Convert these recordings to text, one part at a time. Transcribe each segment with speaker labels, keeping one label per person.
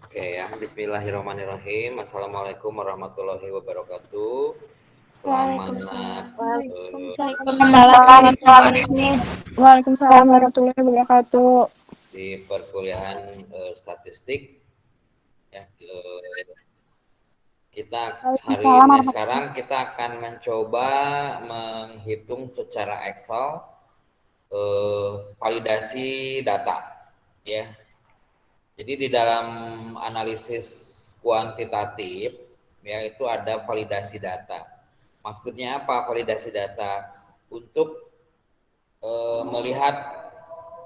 Speaker 1: Oke ya, Bismillahirrahmanirrahim. Assalamualaikum warahmatullahi wabarakatuh. Selamat
Speaker 2: Waalaikumsalam.
Speaker 1: eh,
Speaker 2: Waalaikumsalam warahmatullahi wabarakatuh.
Speaker 1: di perkuliahan statistik ya. Kita hari
Speaker 2: Waalaikumsalam
Speaker 1: ini
Speaker 2: warahmatullahi
Speaker 1: sekarang kita akan mencoba menghitung secara Excel validasi data ya. Jadi di dalam analisis kuantitatif ya itu ada validasi data. Maksudnya apa validasi data? Untuk melihat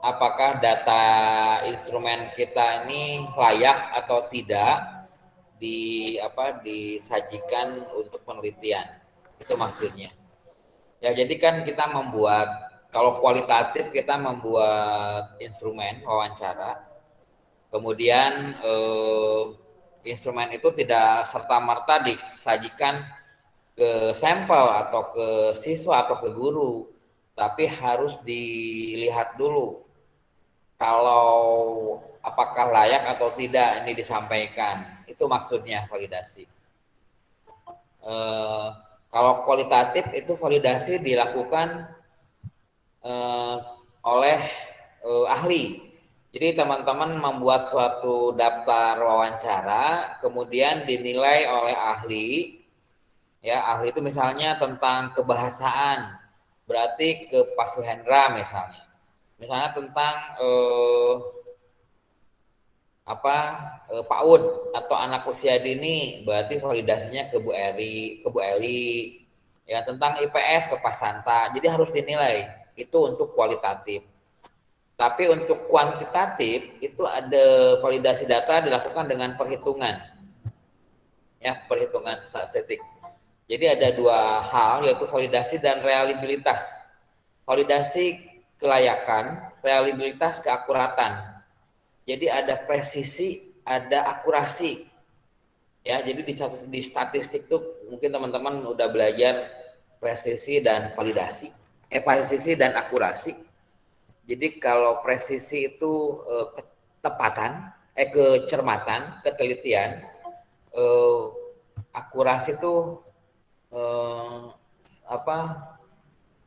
Speaker 1: apakah data instrumen kita ini layak atau tidak disajikan untuk penelitian. Itu maksudnya. Ya, jadi kan kita membuat kalau kualitatif kita membuat instrumen wawancara. Kemudian instrumen itu tidak serta-merta disajikan ke sampel atau ke siswa atau ke guru, tapi harus dilihat dulu kalau apakah layak atau tidak ini disampaikan. Itu maksudnya validasi. Eh, Kalau kualitatif itu validasi dilakukan eh, oleh ahli. Jadi teman-teman membuat suatu daftar wawancara, kemudian dinilai oleh ahli. Ya, ahli itu misalnya tentang kebahasaan, berarti ke Pak Suhendra misalnya. Misalnya tentang PAUD atau anak usia dini, berarti validasinya ke Bu Eri, ke Bu Eli. Ya, tentang IPS ke Pak Santa. Jadi harus dinilai. Itu untuk kualitatif. Tapi untuk kuantitatif itu ada validasi data dilakukan dengan perhitungan. Ya, perhitungan statistik. Jadi ada dua hal yaitu validasi dan reliabilitas. Validasi kelayakan, reliabilitas keakuratan. Jadi ada presisi, ada akurasi. Ya, jadi di statistik tuh mungkin teman-teman udah belajar presisi dan validasi. Presisi dan akurasi. Jadi kalau presisi itu ketepatan, kecermatan, ketelitian, eh, akurasi itu eh, apa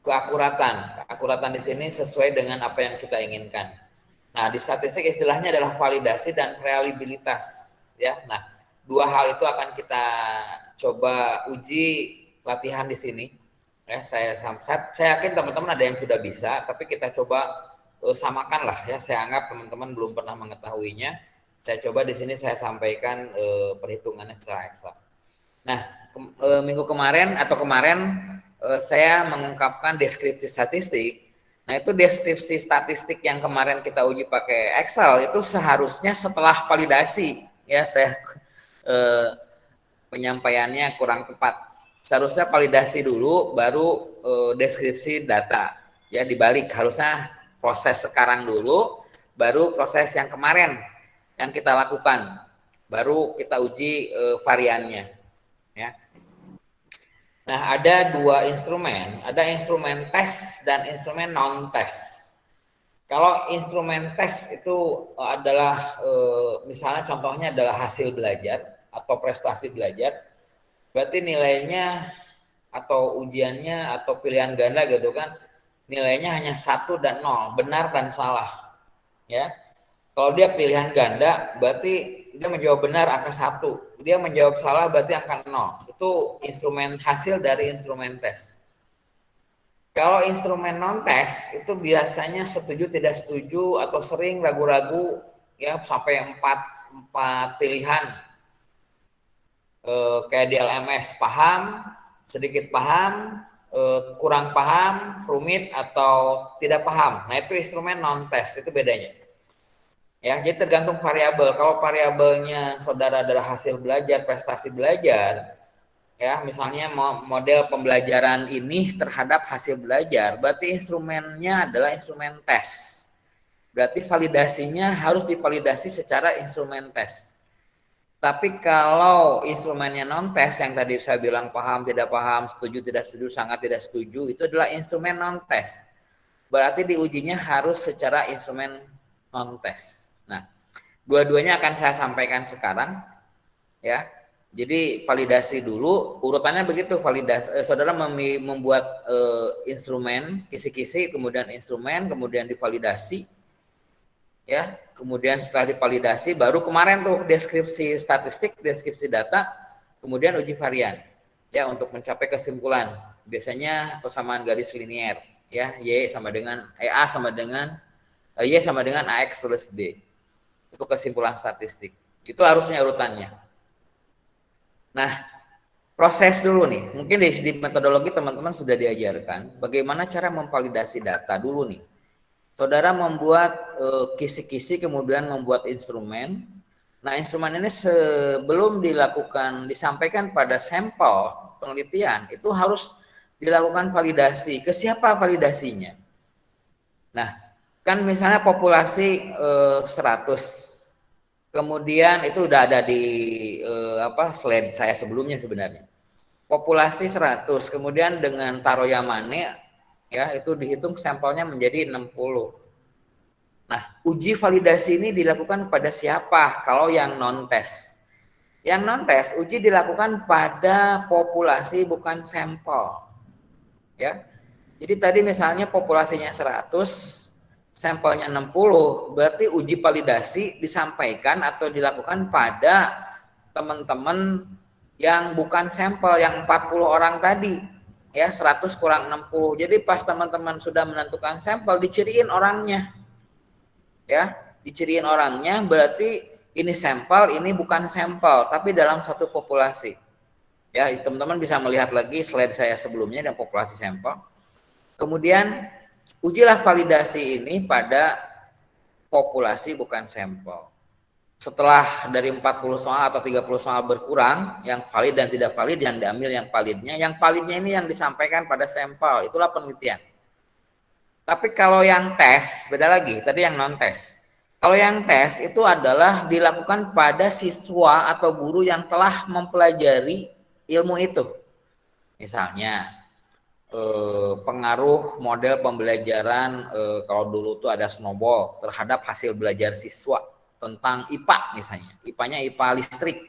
Speaker 1: keakuratan. Keakuratan di sini sesuai dengan apa yang kita inginkan. Nah, di statistik istilahnya adalah validasi dan reliabilitas, ya. Nah, dua hal itu akan kita coba uji latihan di sini. Ya, saya yakin teman-teman ada yang sudah bisa, tapi kita coba samakan lah ya. Saya anggap teman-teman belum pernah mengetahuinya. Saya coba di sini saya sampaikan perhitungannya secara eksak. Nah, minggu kemarin atau kemarin saya mengungkapkan deskripsi statistik. Nah, itu deskripsi statistik yang kemarin kita uji pakai Excel itu seharusnya setelah validasi. Ya, saya penyampaiannya kurang tepat. Seharusnya validasi dulu baru deskripsi data. Ya, dibalik harusnya proses sekarang dulu baru proses yang kemarin yang kita lakukan. Baru kita uji variannya, ya. Nah, ada dua instrumen, ada instrumen tes dan instrumen non-tes. Kalau instrumen tes itu adalah misalnya contohnya adalah hasil belajar atau prestasi belajar, berarti nilainya atau ujiannya atau pilihan ganda gitu kan, nilainya hanya 1 dan 0, benar dan salah. Ya, kalau dia pilihan ganda, berarti dia menjawab benar angka 1. Dia menjawab salah berarti angka 0. Itu instrumen hasil dari instrumen tes. Kalau instrumen non-tes itu biasanya setuju tidak setuju atau sering ragu-ragu ya sampai empat pilihan. Kayak di LMS paham, sedikit paham, kurang paham, rumit atau tidak paham. Nah, itu instrumen non-tes, itu bedanya. Ya, jadi tergantung variabel. Kalau variabelnya saudara adalah hasil belajar, prestasi belajar, ya misalnya model pembelajaran ini terhadap hasil belajar, berarti instrumennya adalah instrumen tes. Berarti validasinya harus divalidasi secara instrumen tes. Tapi kalau instrumennya non tes yang tadi saya bilang paham, tidak paham, setuju, tidak setuju, sangat tidak setuju, itu adalah instrumen non tes. Berarti diujinya harus secara instrumen non tes. Nah, Dua-duanya akan saya sampaikan sekarang ya. Jadi validasi dulu, urutannya begitu. Validasi, saudara membuat instrumen kisi-kisi, kemudian instrumen, kemudian divalidasi, ya. Kemudian setelah divalidasi, baru kemarin tuh deskripsi statistik, deskripsi data, kemudian uji varian, ya, untuk mencapai kesimpulan. Biasanya persamaan garis linier, ya, y sama dengan a sama dengan y sama dengan ax plus b. Itu kesimpulan statistik. Itu harusnya urutannya. Nah, proses dulu nih. Mungkin di metodologi teman-teman sudah diajarkan bagaimana cara memvalidasi data dulu nih. Saudara membuat kisi-kisi, kemudian membuat instrumen. Nah, instrumen ini sebelum disampaikan pada sampel penelitian, itu harus dilakukan validasi. Ke siapa validasinya? Nah, kan misalnya populasi 100. Kemudian itu udah ada di slide saya sebelumnya sebenarnya. Populasi 100, kemudian dengan Taro Yamane, ya, itu dihitung sampelnya menjadi 60. Nah, uji validasi ini dilakukan pada siapa kalau yang non-tes? Yang non-tes, uji dilakukan pada populasi bukan sampel. Ya. Jadi tadi misalnya populasinya 100, sampelnya 60, berarti uji validasi disampaikan atau dilakukan pada teman-teman yang bukan sampel, yang 40 orang tadi, ya, 100 kurang 60. Jadi pas teman-teman sudah menentukan sampel, diciriin orangnya, ya, diciriin orangnya, berarti ini sampel, ini bukan sampel, tapi dalam satu populasi, ya. Teman-teman bisa melihat lagi slide saya sebelumnya dan populasi sampel. Kemudian ujilah validasi ini pada populasi bukan sampel. Setelah dari 40 soal atau 30 soal berkurang, yang valid dan tidak valid, yang diambil yang validnya. Yang validnya ini yang disampaikan pada sampel, itulah penelitian. Tapi kalau yang tes, beda lagi, tadi yang non-tes. Kalau yang tes itu adalah dilakukan pada siswa atau guru yang telah mempelajari ilmu itu. Misalnya, pengaruh model pembelajaran, kalau dulu tuh ada snowball, terhadap hasil belajar siswa tentang IPA misalnya, IPA-nya IPA listrik.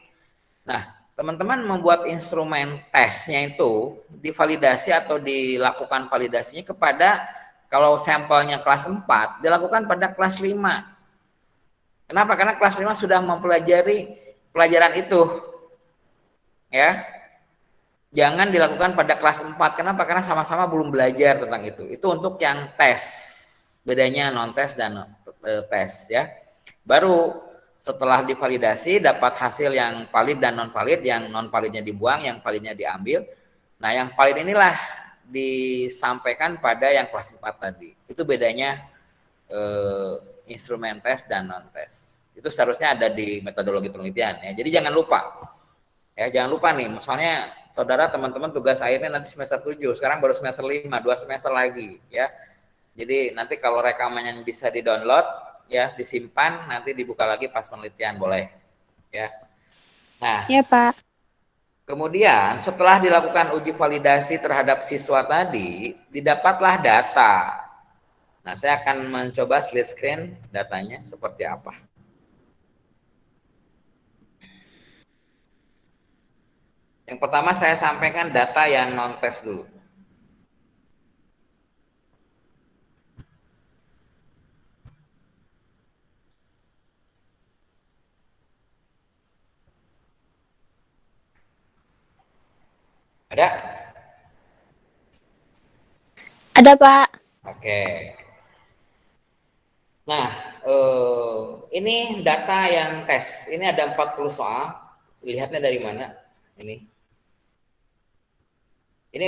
Speaker 1: Nah, teman-teman membuat instrumen tesnya itu divalidasi atau dilakukan validasinya kepada, kalau sampelnya kelas 4, dilakukan pada kelas 5. Kenapa? Karena kelas 5 sudah mempelajari pelajaran itu, ya. Jangan dilakukan pada kelas 4. Kenapa? Karena sama-sama belum belajar tentang itu. Itu untuk yang tes. Bedanya non-tes dan tes, ya. Baru setelah divalidasi dapat hasil yang valid dan non valid, yang non validnya dibuang, yang validnya diambil. Nah, yang valid inilah disampaikan pada yang kelas 4 tadi. Itu bedanya instrumen tes dan non tes. Itu seharusnya ada di metodologi penelitian, ya. Jadi jangan lupa. Ya, jangan lupa nih, misalnya saudara teman-teman tugas akhirnya nanti semester 7, sekarang baru semester 5, 2 semester lagi, ya. Jadi nanti kalau rekamannya bisa di-download, ya, disimpan, nanti dibuka lagi pas penelitian, boleh, ya. Nah,
Speaker 2: Ya, Pak.
Speaker 1: kemudian setelah dilakukan uji validasi terhadap siswa tadi, didapatlah data. Nah, saya akan mencoba slide screen datanya seperti apa. Yang pertama saya sampaikan data yang non-tes dulu. Ada?
Speaker 2: Ada, Pak.
Speaker 1: Oke. Nah, ini data yang tes. Ini ada 40 soal. Lihatnya dari mana? Ini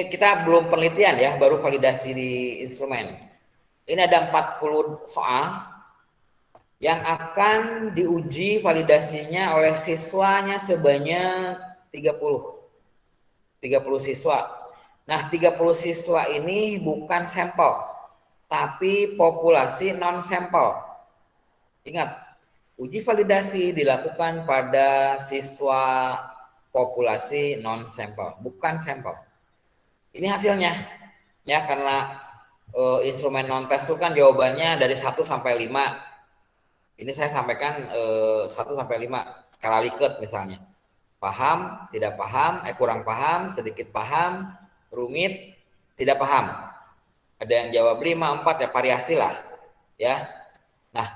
Speaker 1: kita belum penelitian, ya, baru validasi di instrumen. Ini ada 40 soal yang akan diuji validasinya oleh siswanya sebanyak 30 siswa. Nah, 30 siswa ini bukan sampel, tapi populasi non sampel. Ingat, uji validasi dilakukan pada siswa populasi non sampel, bukan sampel. Ini hasilnya, ya, karena instrumen non tes itu kan jawabannya dari 1 sampai 5. Ini saya sampaikan 1 sampai 5 skala Likert misalnya. Paham, tidak paham, kurang paham, sedikit paham, rumit, tidak paham. Ada yang jawab 5, 4, ya variasi lah. Ya. Nah,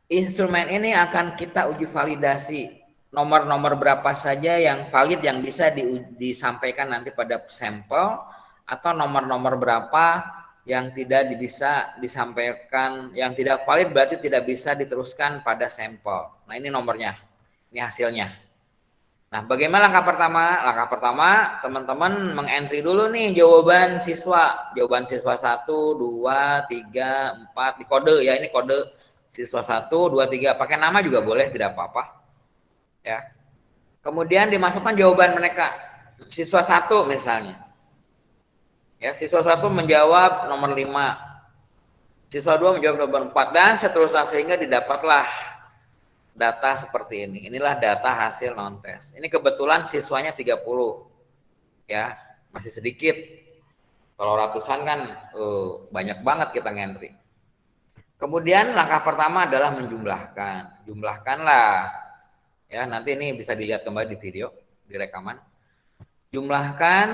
Speaker 1: instrumen ini akan kita uji validasi nomor-nomor berapa saja yang valid yang bisa disampaikan nanti pada sampel, atau nomor-nomor berapa yang tidak bisa disampaikan, yang tidak valid berarti tidak bisa diteruskan pada sampel. Nah, ini nomornya, ini hasilnya. Nah, bagaimana langkah pertama? Langkah pertama, teman-teman mengentry dulu nih jawaban siswa. Jawaban siswa 1, 2, 3, 4, di kode ya, ini kode siswa 1, 2, 3. Pakai nama juga boleh, tidak apa-apa. Ya. Kemudian dimasukkan jawaban mereka. Siswa 1 misalnya. Ya, siswa 1 menjawab nomor 5. Siswa 2 menjawab nomor 4 dan seterusnya, sehingga didapatlah data seperti ini. Inilah data hasil non-tes. Ini kebetulan siswanya 30. Ya, masih sedikit. Kalau ratusan kan banyak banget kita ngentri. Kemudian langkah pertama adalah menjumlahkan. Jumlahkanlah. Ya, nanti ini bisa dilihat kembali di video, di rekaman. Jumlahkan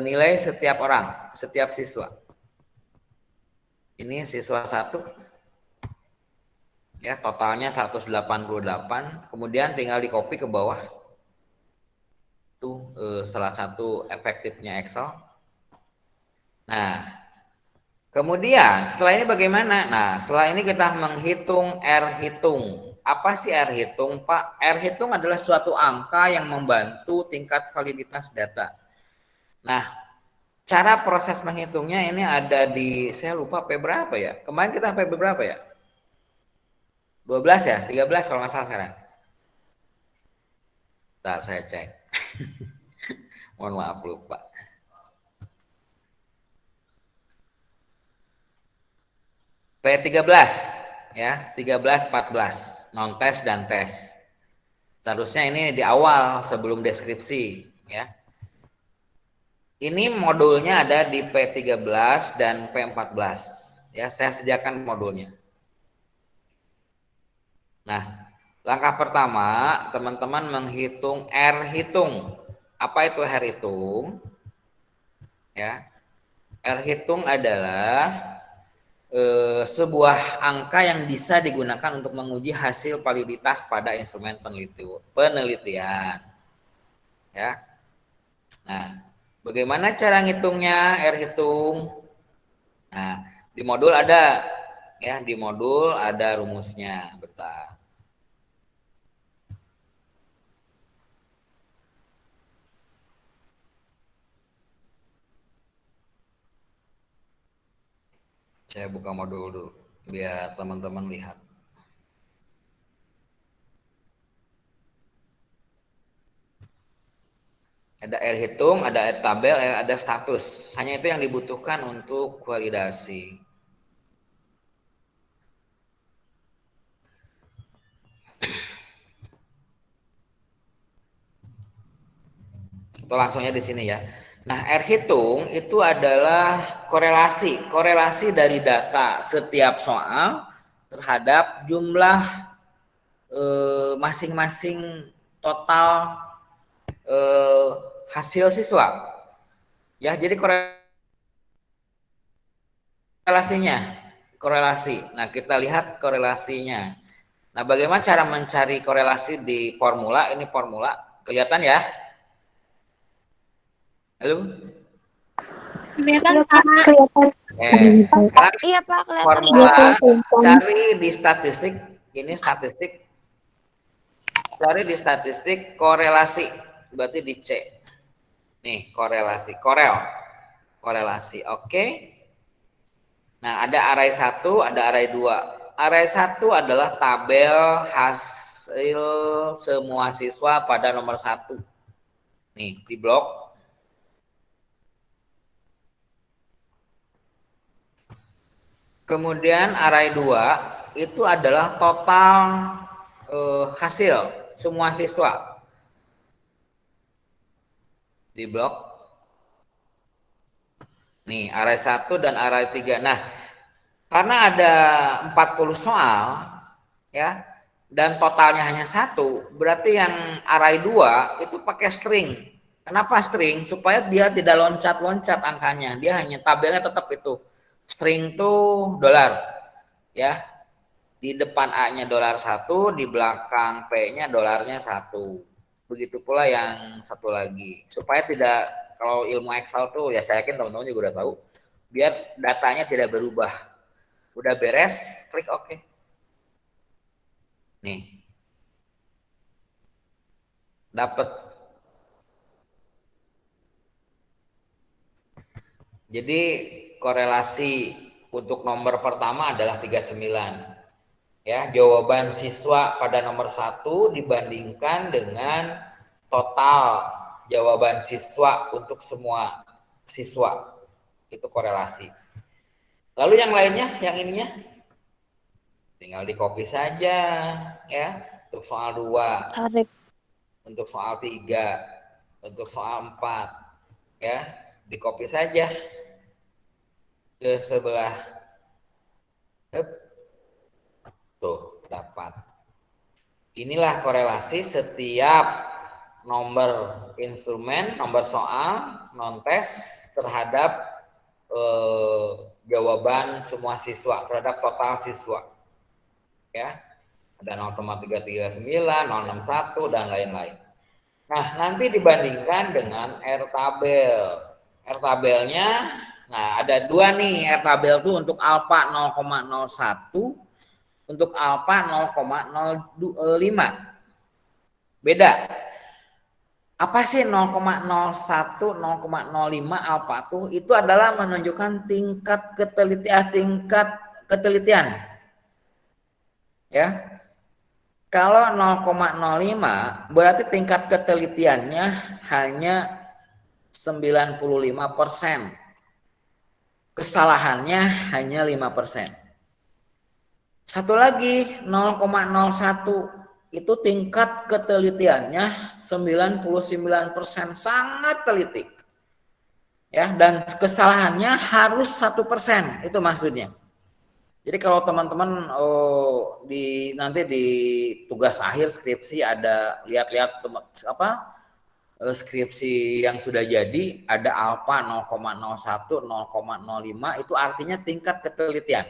Speaker 1: nilai setiap orang, setiap siswa. Ini siswa 1. Ya, totalnya 188. Kemudian tinggal di copy ke bawah. Tuh salah satu efektifnya Excel. Nah, kemudian setelah ini bagaimana? Nah, setelah ini kita menghitung R hitung. Apa sih R hitung, Pak? R hitung adalah suatu angka yang membantu tingkat validitas data. Nah, cara proses menghitungnya ini ada di, saya lupa P berapa ya? Kemarin kita P berapa ya? 12 ya? 13 kalau nggak salah sekarang. Bentar, saya cek. Mohon maaf lupa. P13 ya, 13, 14 non tes dan tes. Seharusnya ini di awal sebelum deskripsi ya. Ini modulnya ada di P13 dan P14 ya, saya sediakan modulnya. Nah, langkah pertama teman-teman menghitung R hitung. Apa itu R hitung? Ya. R hitung adalah sebuah angka yang bisa digunakan untuk menguji hasil validitas pada instrumen penelitian. Ya. Nah, bagaimana cara ngitungnya R hitung? Nah, di modul ada ya, di modul ada rumusnya. Bentar. Saya buka modul dulu biar teman-teman lihat. Ada R hitung, ada R tabel, ada status. Hanya itu yang dibutuhkan untuk validasi. Atau langsungnya di sini ya. Nah, R hitung itu adalah korelasi dari data setiap soal terhadap jumlah masing-masing total hasil siswa. Ya, jadi korelasi. Nah, kita lihat korelasinya. Nah, bagaimana cara mencari korelasi di formula? Ini formula, kelihatan ya? Halo?
Speaker 2: Kelihatan, Pak.
Speaker 1: Sekarang
Speaker 2: Iya, Pak, kelihatan.
Speaker 1: formula cari di statistik, ini statistik, cari di statistik korelasi, berarti di C. Nih, korelasi, oke. Nah, ada array 1, ada array 2. Array 1 adalah tabel hasil semua siswa pada nomor 1. Nih, di blok. Kemudian array 2 itu adalah total hasil semua siswa. Di blok. Nih, array 1 dan array 3. Nah, karena ada 40 soal, ya, dan totalnya hanya satu, berarti yang array 2 itu pakai string. Kenapa string? Supaya dia tidak loncat-loncat angkanya, dia hanya tabelnya tetap itu. String tuh dolar, ya. Di depan A-nya $1, di belakang P-nya dolarnya 1. Begitu pula yang satu lagi. Supaya tidak, kalau ilmu Excel tuh ya saya yakin teman-teman juga udah tahu, biar datanya tidak berubah. Udah beres, klik OK. Nih, dapat. Jadi korelasi untuk nomor pertama adalah 39. Ya, jawaban siswa pada nomor 1 dibandingkan dengan total jawaban siswa untuk semua siswa. Itu korelasi. Lalu yang lainnya, yang ininya tinggal di copy saja, ya. Untuk soal 2,
Speaker 2: Tarik.
Speaker 1: untuk soal 3, untuk soal 4, ya. Di copy saja ke sebelah. Tuh, dapat. Inilah korelasi setiap nomor instrumen, nomor soal, non-tes terhadap jawaban semua siswa, terhadap total siswa. Ya, ada 0,339, 061, dan lain-lain. Nah, nanti dibandingkan dengan R-tabel. R-tabelnya, nah ada dua nih R-tabel tuh untuk alfa 0,01, untuk alfa 0,05. Beda. Apa sih 0,01, 0,05 alfa tuh? Itu adalah menunjukkan tingkat ketelitian. Ya. Kalau 0,05 berarti tingkat ketelitiannya hanya 95%. Kesalahannya hanya 5%. Satu lagi 0,01 itu tingkat ketelitiannya 99%, sangat teliti. Ya, dan kesalahannya harus 1%, itu maksudnya. Jadi kalau teman-teman nanti di tugas akhir skripsi ada lihat-lihat apa skripsi yang sudah jadi, ada alfa 0,01, 0,05, itu artinya tingkat ketelitian.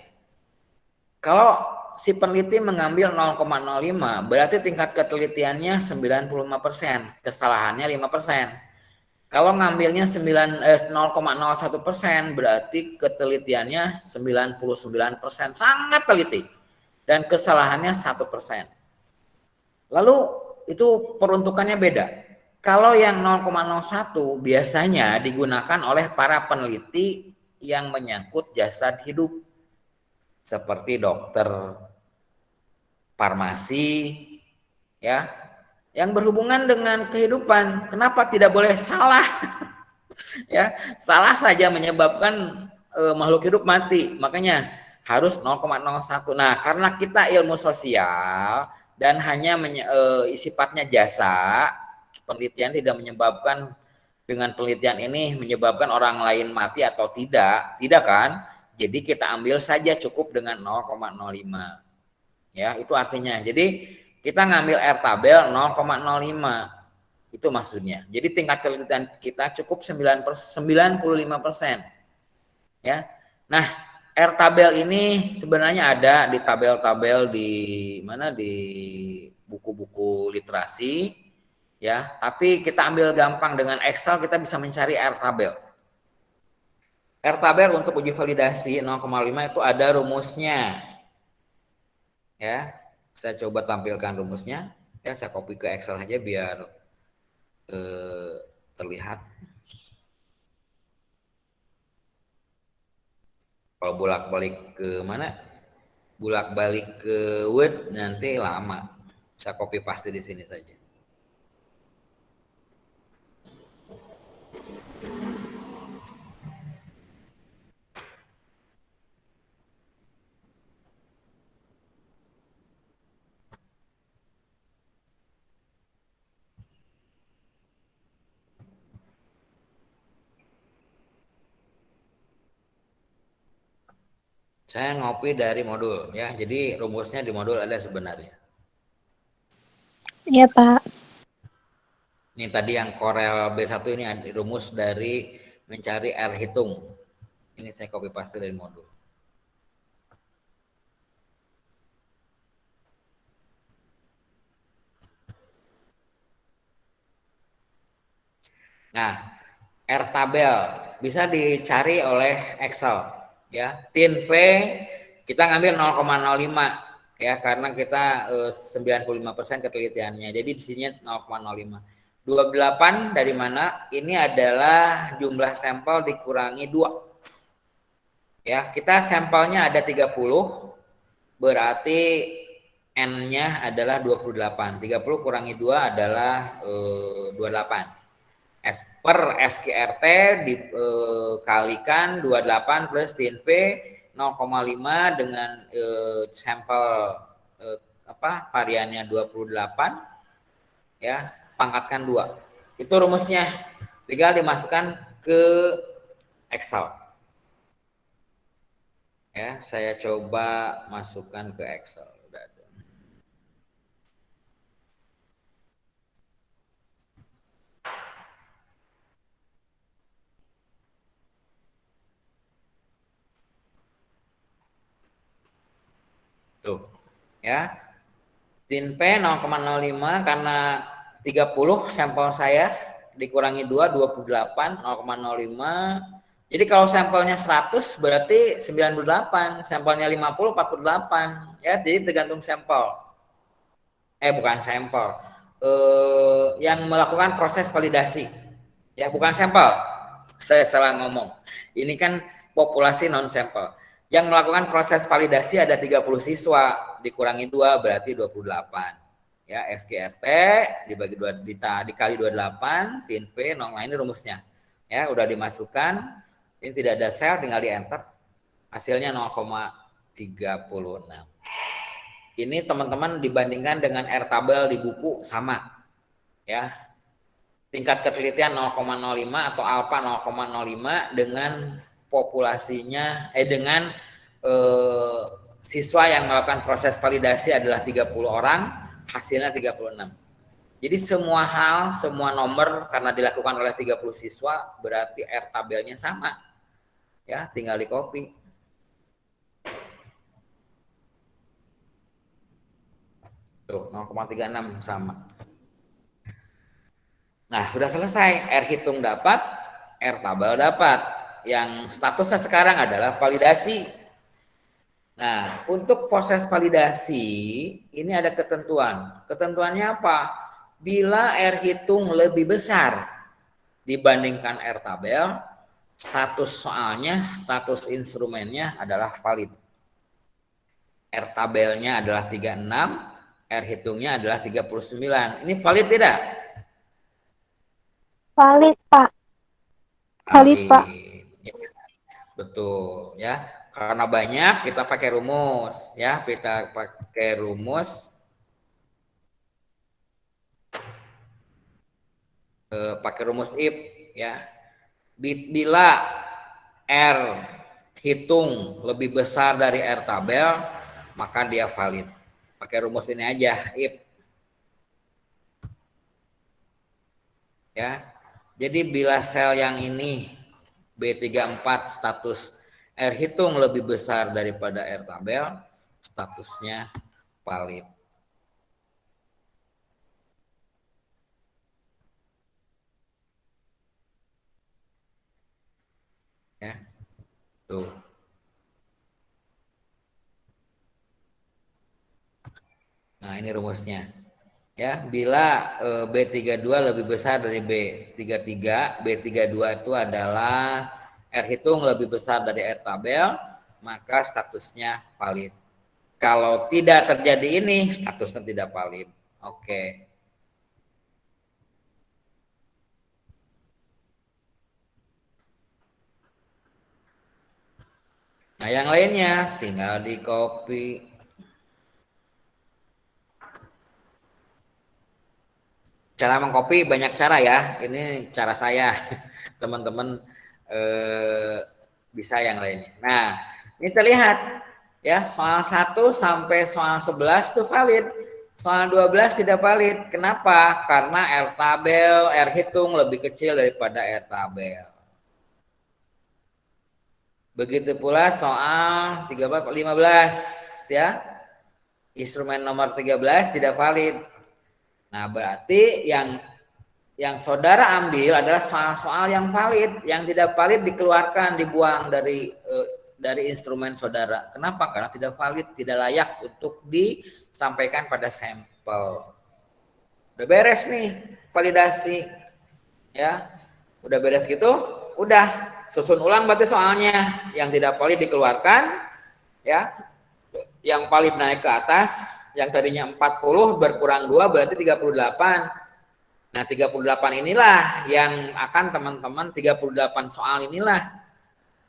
Speaker 1: Kalau si peneliti mengambil 0,05, berarti tingkat ketelitiannya 95%, kesalahannya 5%. Kalau ngambilnya 0,01%, berarti ketelitiannya 99%, sangat teliti. Dan kesalahannya 1%. Lalu itu peruntukannya beda. Kalau yang 0,01 biasanya digunakan oleh para peneliti yang menyangkut jasad hidup, seperti dokter, farmasi, ya, yang berhubungan dengan kehidupan. Kenapa tidak boleh salah? Ya, salah saja menyebabkan makhluk hidup mati. Makanya harus 0,01. Nah, karena kita ilmu sosial dan hanya sifatnya jasa, penelitian tidak menyebabkan, dengan penelitian ini menyebabkan orang lain mati atau tidak, tidak kan? Jadi kita ambil saja cukup dengan 0,05. Ya, itu artinya. Jadi kita ngambil R tabel 0,05. Itu maksudnya. Jadi tingkat ketelitian kita cukup 95%. Ya. Nah, R tabel ini sebenarnya ada di tabel-tabel di mana, di buku-buku literasi, ya. Tapi kita ambil gampang dengan Excel, kita bisa mencari R tabel. R tabel untuk uji validasi 0,5 itu ada rumusnya. Ya, saya coba tampilkan rumusnya. Ya, saya copy ke Excel aja biar terlihat. Kalau bolak-balik ke mana? Bolak-balik ke Word nanti lama. Saya copy paste di sini saja. Saya ngopi dari modul ya. Jadi rumusnya di modul ada sebenarnya.
Speaker 2: Iya, Pak.
Speaker 1: Ini tadi yang Corel B1 ini ada rumus dari mencari R hitung. Ini saya copy paste dari modul. Nah, R tabel bisa dicari oleh Excel ya. Tin V kita ngambil 0,05 ya karena kita 95% ketelitiannya. Jadi di sini 0,05. 28 dari mana? Ini adalah jumlah sampel dikurangi 2. Ya, kita sampelnya ada 30, berarti N-nya adalah 28. 30 kurangi 2 adalah 28. Per SQRT dikalikan 28 plus TIN V 0,5 dengan sampel variannya 28 ya, pangkatkan 2. Itu rumusnya. Tinggal dimasukkan ke Excel. Ya, saya coba masukkan ke Excel. Tuh, ya. TIN P 0,05 karena 30 sampel saya dikurangi 2, 28, 0,05. Jadi kalau sampelnya 100 berarti 98, sampelnya 50, 48. Ya, jadi tergantung sampel. Bukan sampel. Yang melakukan proses validasi. Ya, bukan sampel. Saya salah ngomong. Ini kan populasi non sampel. Yang melakukan proses validasi ada 30 siswa, dikurangi 2 berarti 28. Ya, SQRT dibagi 2 dikali 28, TIN V, ini rumusnya. Ya, udah dimasukkan. Ini tidak ada sel, tinggal di enter. Hasilnya 0,36. Ini teman-teman dibandingkan dengan R tabel di buku sama. Ya, tingkat ketelitian 0,05 atau alfa 0,05 dengan populasinya dengan siswa yang melakukan proses validasi adalah 30 orang, hasilnya 36. Jadi semua hal, semua nomor karena dilakukan oleh 30 siswa berarti R tabelnya sama. Ya, tinggal di copy. Tuh, 0,36 sama. Nah, sudah selesai. R hitung dapat, R tabel dapat. Yang statusnya sekarang adalah validasi. Nah, untuk proses validasi ini ada ketentuan. Ketentuannya apa? Bila R hitung lebih besar dibandingkan R tabel, status soalnya, status instrumennya adalah valid. R tabelnya adalah 36, R hitungnya adalah 39. Ini valid tidak?
Speaker 2: Valid, Pak. Valid, Pak.
Speaker 1: Ya, betul ya. Karena banyak kita pakai rumus ya, kita pakai rumus if ya. Bila R hitung lebih besar dari R tabel, maka dia valid. Pakai rumus ini aja, if. Ya. Jadi bila sel yang ini B34 status R hitung lebih besar daripada R tabel, statusnya valid. Ya. Tuh. Nah, ini rumusnya. Ya, bila B32 lebih besar dari B33, B32 itu adalah R hitung lebih besar dari R tabel, maka statusnya valid. Kalau tidak terjadi ini, statusnya tidak valid. Oke. Nah, yang lainnya tinggal di copy. Cara mengcopy banyak cara ya. Ini cara saya. Teman-teman bisa yang lainnya. Nah, Ini terlihat ya, soal 1 sampai soal 11 itu valid. Soal 12 tidak valid. Kenapa? Karena R tabel, R hitung lebih kecil daripada R tabel. Begitu pula soal 15 ya. Instrumen nomor 13 tidak valid. Nah, berarti yang saudara ambil adalah soal-soal yang valid, yang tidak valid dikeluarkan, dibuang dari instrumen saudara. Kenapa? Karena tidak valid, tidak layak untuk disampaikan pada sampel. Udah beres nih validasi, ya. Udah beres gitu, udah susun ulang berarti soalnya. Yang tidak valid dikeluarkan, ya. Yang valid naik ke atas, yang tadinya 40 berkurang 2 berarti 38. Nah, 38 inilah yang akan teman-teman, 38 soal inilah,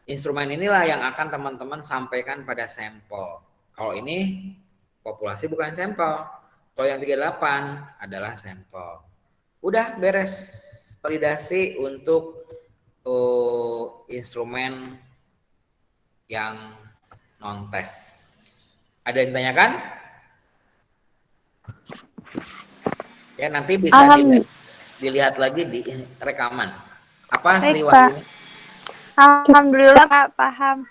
Speaker 1: instrumen inilah yang akan teman-teman sampaikan pada sampel. Kalau ini populasi bukan sampel. Kalau yang 38 adalah sampel. Udah beres validasi untuk instrumen yang non-tes. Ada yang ditanyakan? Ya, nanti bisa dilihat lagi di rekaman. Apa
Speaker 2: Baik, Pak. Alhamdulillah, Pak, paham.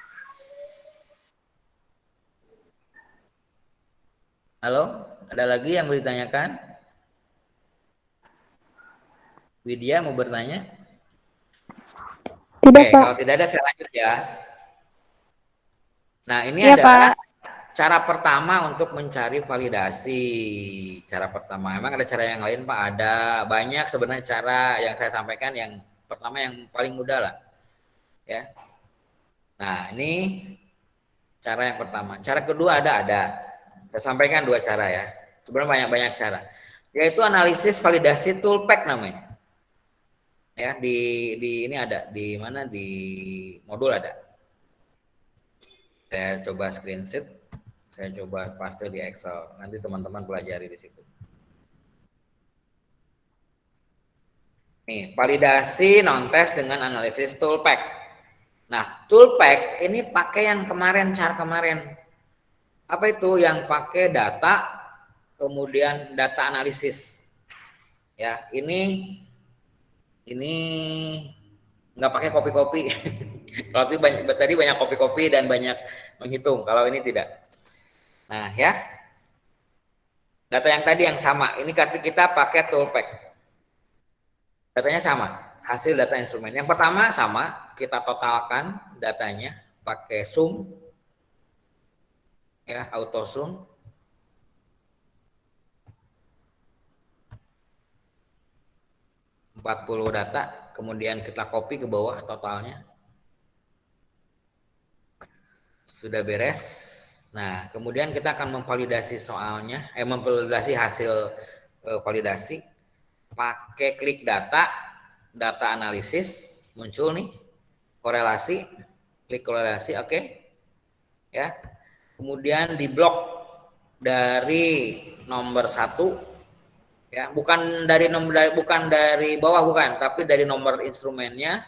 Speaker 1: Halo, ada lagi yang mau ditanyakan? Widya mau bertanya?
Speaker 2: Tidak,
Speaker 1: Oke,
Speaker 2: Pak.
Speaker 1: kalau tidak ada saya lanjut ya. Nah, ini
Speaker 2: Ya,
Speaker 1: adalah
Speaker 2: Pak.
Speaker 1: cara pertama untuk mencari validasi. Cara pertama, emang ada cara yang lain Pak? Ada banyak sebenarnya cara yang saya sampaikan. Yang pertama yang paling mudah lah, ya. Nah, ini cara yang pertama. Cara kedua ada. Saya sampaikan 2 cara ya. Sebenarnya banyak cara. Yaitu analisis validasi toolpack namanya. Ya, di ini ada di mana, di modul ada. Saya coba screenshot. Saya coba paste di Excel. Nanti teman-teman pelajari di situ. Nih, validasi non-test dengan analisis toolpack. Nah, toolpack ini pakai yang kemarin, cara kemarin. Apa itu? Yang pakai data, kemudian data analisis. Ya, ini nggak pakai kopi-kopi. Kalau tadi banyak kopi-kopi dan banyak menghitung. Kalau ini tidak. Nah, ya. Data yang tadi yang sama. Ini kita pakai toolpack. Datanya sama. Hasil data instrumen. Yang pertama sama. Kita totalkan datanya pakai sum. Ya, auto sum. Empat 40 data. Kemudian kita copy ke bawah totalnya. Sudah beres. Nah, kemudian kita akan memvalidasi soalnya, memvalidasi hasil validasi pakai klik data analisis, muncul nih korelasi, klik korelasi, oke. Ya. Kemudian di blok dari nomor 1, ya, bukan dari bawah, bukan, tapi dari nomor instrumennya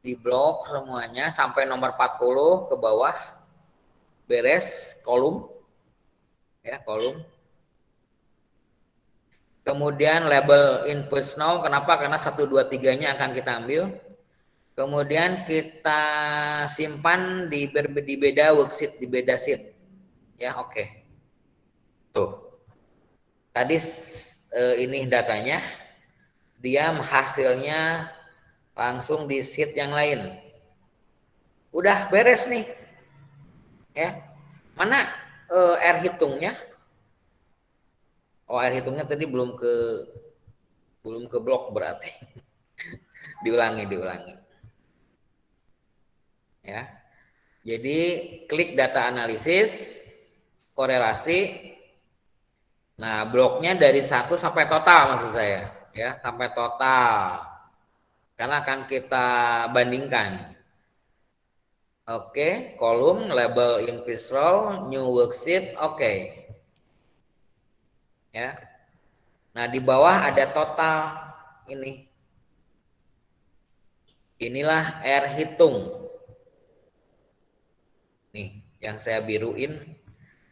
Speaker 1: di blok semuanya sampai nomor 40 ke bawah. Beres kolom, ya, kolom. Kemudian label input now, kenapa? Karena 1, 2, 3-nya akan kita ambil. Kemudian kita simpan di beda worksheet, di beda sheet. Ya, oke. Tuh. Tadi ini datanya, dia hasilnya langsung di sheet yang lain. Udah beres nih. Ya. Mana R hitungnya? Oh, R hitungnya tadi belum ke blok berarti. diulangi. Ya. Jadi klik data analisis, korelasi. Nah, bloknya dari 1 sampai total maksud saya, ya, sampai total. Karena akan kita bandingkan. Oke, kolom label increase row, new worksheet, oke. Ya. Nah, di bawah ada total ini. Inilah R hitung. Nih. Yang saya biruin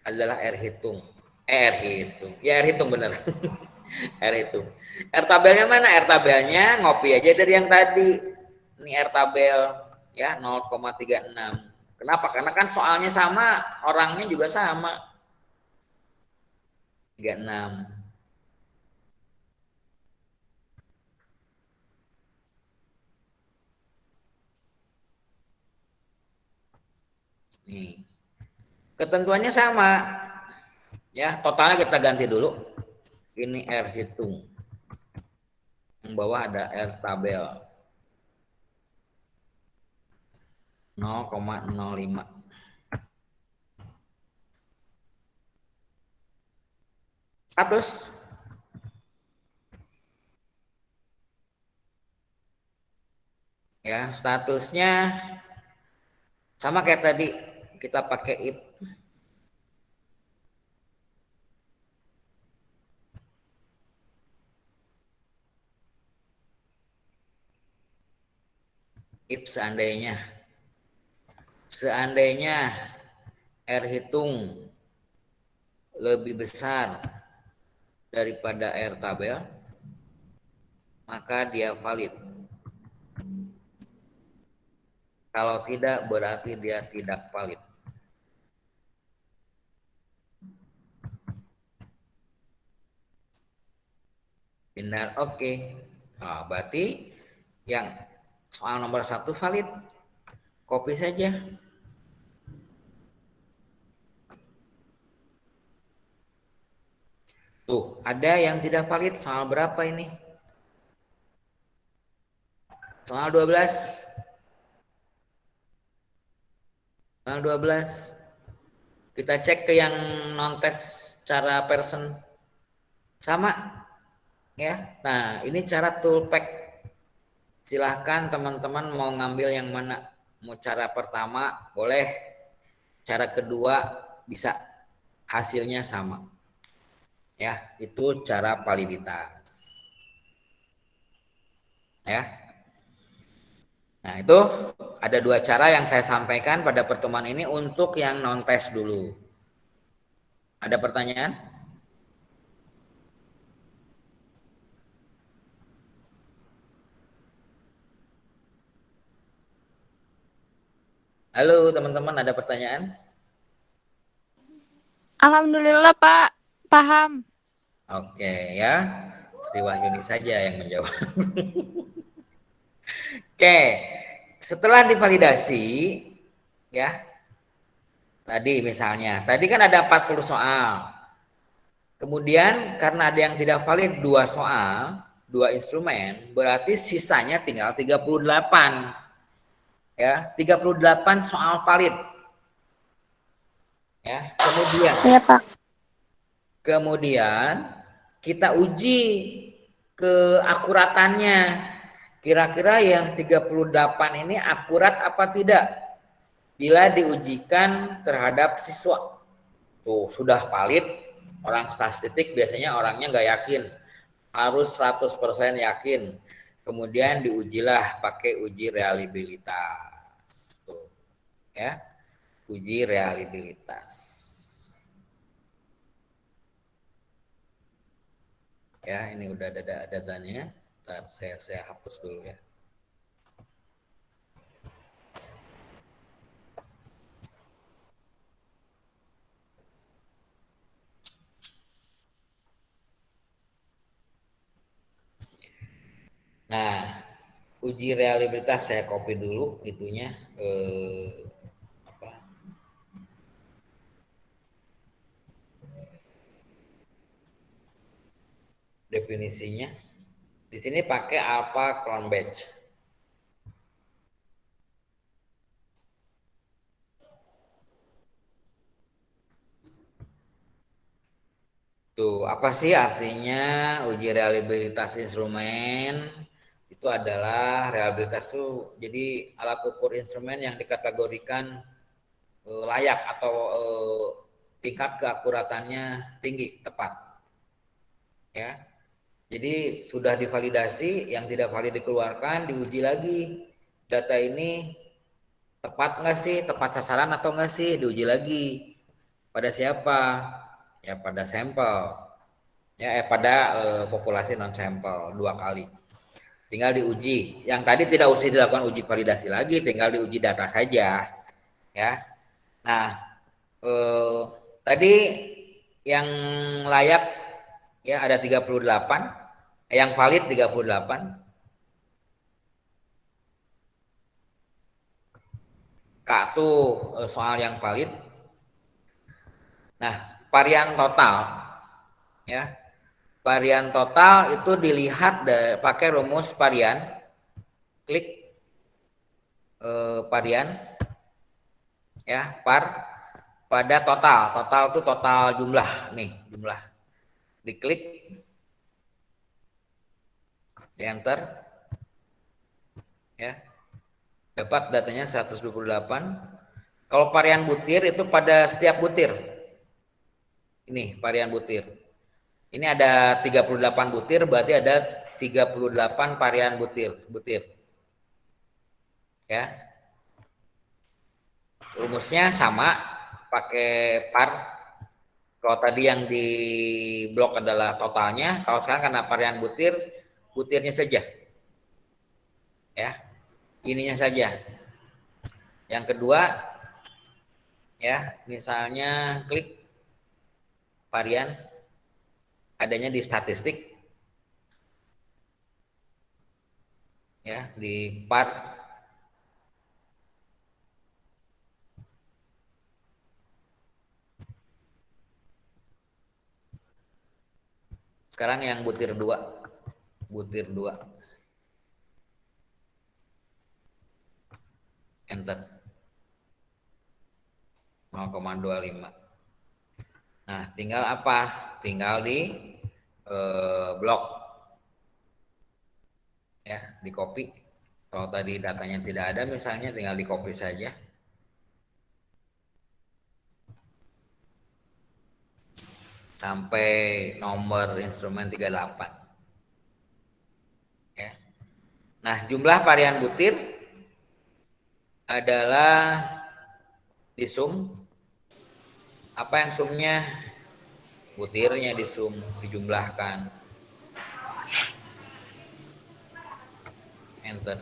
Speaker 1: adalah R hitung. R hitung. Ya R hitung bener. R hitung. R tabelnya mana? R tabelnya ngopi aja dari yang tadi. Ini R tabel ya 0,36. Kenapa? Karena kan soalnya sama, orangnya juga sama. 36. Nih. Ketentuannya sama. Ya, totalnya kita ganti dulu. Ini R hitung. Yang bawah ada R tabel 0,05. Status ya, statusnya sama kayak tadi, kita pakai if seandainya R hitung lebih besar daripada R tabel, maka dia valid. Kalau tidak, berarti dia tidak valid. Benar, oke. Nah, berarti yang soal nomor 1 valid. Copy saja. Tuh, ada yang tidak valid. Soal berapa ini? Soal 12. Soal 12. Kita cek ke yang non-tes cara person. Sama. Ya. Nah, ini cara toolpack. Silahkan teman-teman mau ngambil yang mana. Mau cara pertama, boleh. Cara kedua, bisa. Hasilnya sama. Ya, itu cara validitas. Ya. Nah, itu ada 2 cara yang saya sampaikan pada pertemuan ini untuk yang non-tes dulu. Ada pertanyaan? Halo teman-teman, ada pertanyaan?
Speaker 2: Alhamdulillah Pak, paham.
Speaker 1: Oke ya, Sri Wahyuni saja yang menjawab. Oke, setelah divalidasi ya, tadi misalnya, tadi kan ada 40 soal. Kemudian karena ada yang tidak valid 2 soal, 2 instrumen, berarti sisanya tinggal 38. Ya, 38 soal valid. Ya,
Speaker 2: Iya Pak.
Speaker 1: kemudian kita uji keakuratannya. Kira-kira yang 38 ini akurat apa tidak? Bila diujikan terhadap siswa. Tuh, sudah valid. Orang statistik biasanya orangnya nggak yakin. Harus 100% yakin. Kemudian diujilah pakai uji reliabilitas. Tuh, ya. Uji reliabilitas. Ya, ini udah ada datanya. Ntar saya hapus dulu ya. Nah, uji reliabilitas saya copy dulu itunya apa? Definisinya. Di sini pakai alpha Cronbach. Tuh, apa sih artinya uji reliabilitas instrumen? Itu adalah reliabilitas itu jadi alat ukur instrumen yang dikategorikan layak atau tingkat keakuratannya tinggi, tepat. Ya. Jadi sudah divalidasi, yang tidak valid dikeluarkan, diuji lagi. Data ini tepat nggak sih, tepat sasaran atau nggak sih, diuji lagi. Pada siapa? Ya pada sampel. Ya pada populasi non sampel 2 kali. Tinggal diuji. Yang tadi tidak usah dilakukan uji validasi lagi, tinggal diuji data saja. Ya. Nah, eh, tadi yang layak ya ada 38, yang valid 38. Kak tuh soal yang valid. Nah, varian total ya. Varian total itu dilihat pakai rumus varian. Klik varian ya, pada total. Total itu total jumlah nih, jumlah. Diklik, di enter ya. Dapat datanya 128. Kalau varian butir itu pada setiap butir. Ini varian butir. Ini ada 38 butir, berarti ada 38 varian butir. Ya. Rumusnya sama, pakai par. Kalau tadi yang di blok adalah totalnya, kalau sekarang karena varian butir, butirnya saja. Ya. Ininya saja. Yang kedua, ya, misalnya klik varian, adanya di statistik, ya, di par. Sekarang yang butir 2. Butir 2. Enter. 0,25. Nah, tinggal apa? Tinggal di blok. Ya, di copy. Kalau tadi datanya tidak ada misalnya, tinggal di copy saja. Sampai nomor instrumen 38. Ya. Nah, jumlah varian butir adalah di sum. Apa yang sumnya? Butirnya di sum, dijumlahkan. Enter.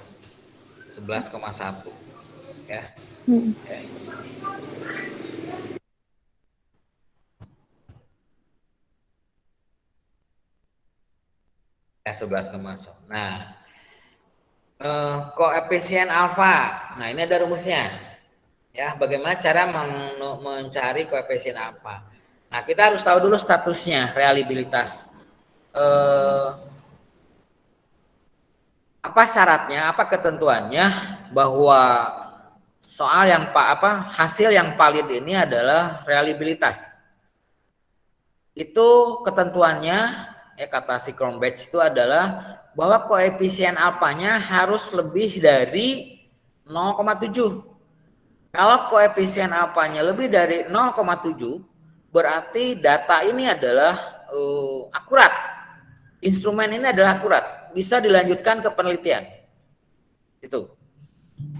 Speaker 1: 11,1. Ya. Ya. Ya, 11,1. Nah, koefisien alfa. Nah, ini ada rumusnya. Ya, bagaimana cara mencari koefisien alfa? Nah, kita harus tahu dulu statusnya, reliabilitas. Apa syaratnya, apa ketentuannya bahwa soal yang hasil yang valid ini adalah reliabilitas. Itu ketentuannya, kata si Cronbach itu adalah bahwa koefisien alfanya harus lebih dari 0,7. Kalau koefisien alfanya lebih dari 0,7, berarti data ini adalah akurat. Instrumen ini adalah akurat, bisa dilanjutkan ke penelitian. Itu.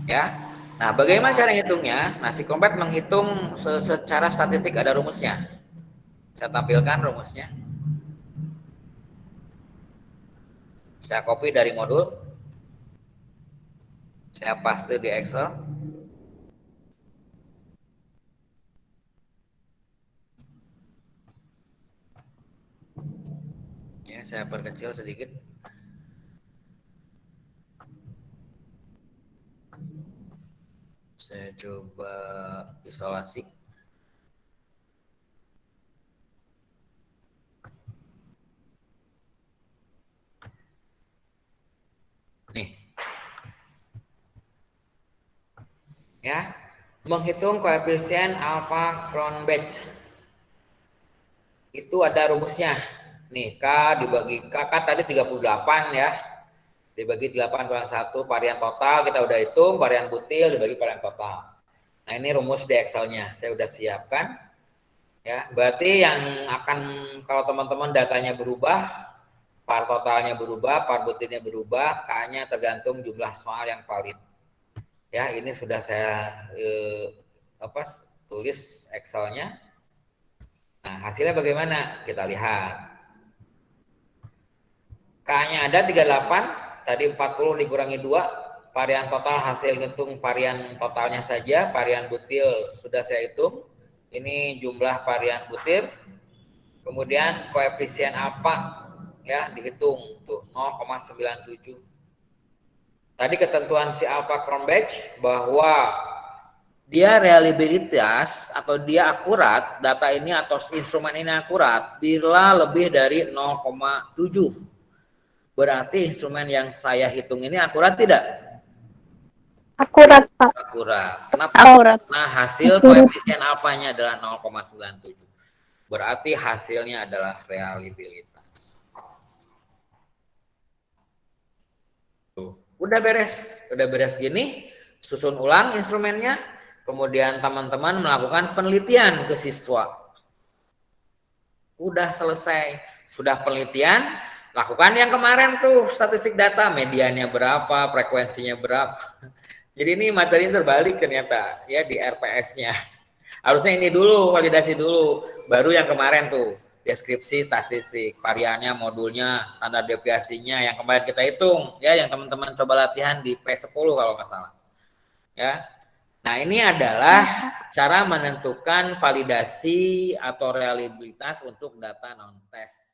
Speaker 1: Ya. Nah, bagaimana cara ngitungnya? Nah, si Cronbach menghitung secara statistik, ada rumusnya. Saya tampilkan rumusnya. Saya copy dari modul. Saya paste di Excel. Ya, saya perkecil sedikit. Saya coba isolasi. Nih. Ya, menghitung koefisien alfa Cronbach. Itu ada rumusnya. Nih, K dibagi K kan tadi 38 ya. Dibagi 8/1 varian total, kita udah hitung varian butil dibagi varian total. Nah, ini rumus di Excel-nya. Saya udah siapkan. Ya, berarti yang akan, kalau teman-teman datanya berubah, par totalnya berubah, par butirnya berubah, K-nya tergantung jumlah soal yang valid. Ya, ini sudah saya tulis Excel-nya. Nah, hasilnya bagaimana? Kita lihat. K-nya ada 38, tadi 40 dikurangi 2, varian total hasil ngitung varian totalnya saja, varian butir sudah saya hitung. Ini jumlah varian butir. Kemudian koefisien apa ya dihitung tuh 0,97. Tadi ketentuan si alpha Cronbach bahwa dia reliabilitas atau dia akurat, data ini atau instrumen ini akurat bila lebih dari 0,7. Berarti instrumen yang saya hitung ini akurat tidak?
Speaker 2: Akurat, Pak.
Speaker 1: Akurat. Kenapa?
Speaker 2: Akurat.
Speaker 1: Nah, hasil koefisien alfanya adalah 0,97. Berarti hasilnya adalah reliabilitas. Tuh. Udah beres gini, susun ulang instrumennya, kemudian teman-teman melakukan penelitian ke siswa. Udah selesai, sudah penelitian, lakukan yang kemarin tuh statistik data, mediannya berapa, frekuensinya berapa. Jadi ini materi terbalik ternyata ya di RPS-nya. Harusnya ini dulu, validasi dulu, baru yang kemarin tuh deskripsi statistik, variannya, modulnya, standar deviasinya yang kemarin kita hitung ya, yang teman-teman coba latihan di P10 kalau nggak salah. Ya. Nah, ini adalah cara menentukan validasi atau reliabilitas untuk data non-test.